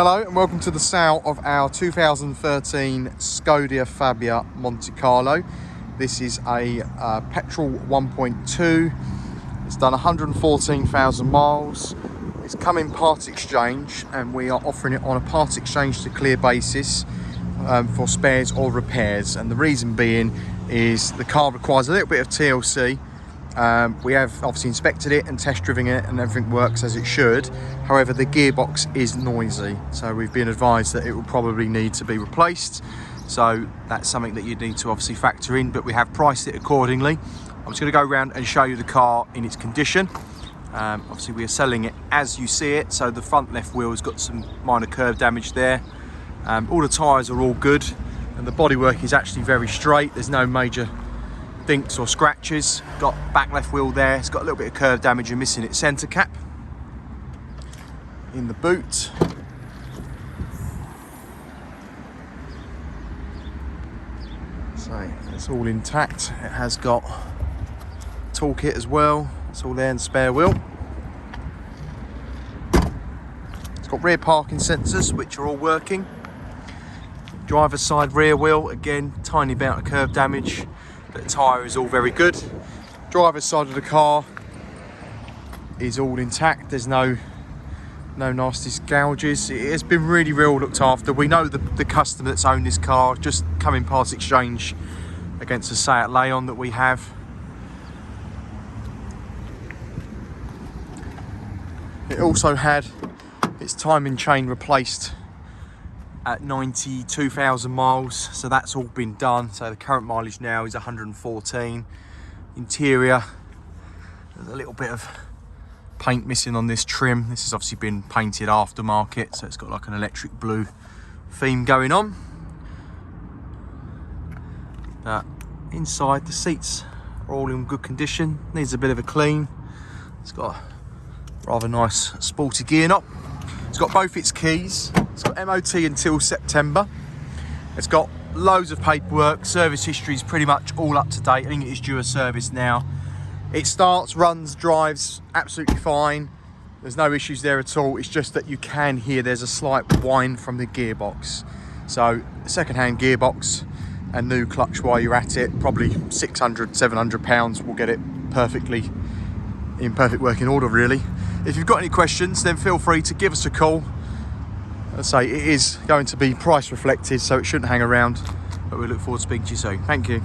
Hello and welcome to the sale of our 2013 Skoda Fabia Monte Carlo. This is a petrol 1.2. It's done 114,000 miles. It's come in part exchange and we are offering it on a part exchange to clear basis for spares or repairs. And the reason being is the car requires a little bit of TLC. We have obviously inspected it and test driven it and everything works as it should. However, the gearbox is noisy, so we've been advised that it will probably need to be replaced. So that's something that you need to obviously factor in, but we have priced it accordingly. I'm just going to go around and show you the car in its condition. Obviously we are selling it as you see it, so the front left wheel has got some minor curb damage there. All the tyres are all good and the bodywork is actually very straight. There's no major dinks or scratches. Got back left wheel there, it's got a little bit of curb damage and missing its centre cap. In the boot, so it's all intact. It has got toolkit as well, it's all there, and spare wheel. It's got rear parking sensors which are all working. Driver's side rear wheel, again tiny amount of curb damage, but the tyre is all very good. Driver's side of the car is all intact. There's no nasty gouges. It has been really well looked after. We know the customer that's owned this car, just come in part exchange against a Seat Leon that we have. It also had its timing chain replaced at 92,000 miles, so that's all been done. So the current mileage now is 114. Interior, there's a little bit of paint missing on this trim. This has obviously been painted aftermarket, so it's got like an electric blue theme going on. Inside, the seats are all in good condition. Needs a bit of a clean. It's got a rather nice sporty gear knob. It's got both its keys. It's got MOT until September. It's got loads of paperwork. Service history is pretty much all up to date. I think it is due a service now. It starts, runs, drives absolutely fine. There's no issues there at all. It's just that you can hear there's a slight whine from the gearbox. So second-hand gearbox and new clutch while you're at it, probably 600, 700 pounds will get it perfectly in perfect working order really. If you've got any questions, then feel free to give us a call. As I say, it is going to be price reflected, so it shouldn't hang around, but we look forward to speaking to you soon. Thank you.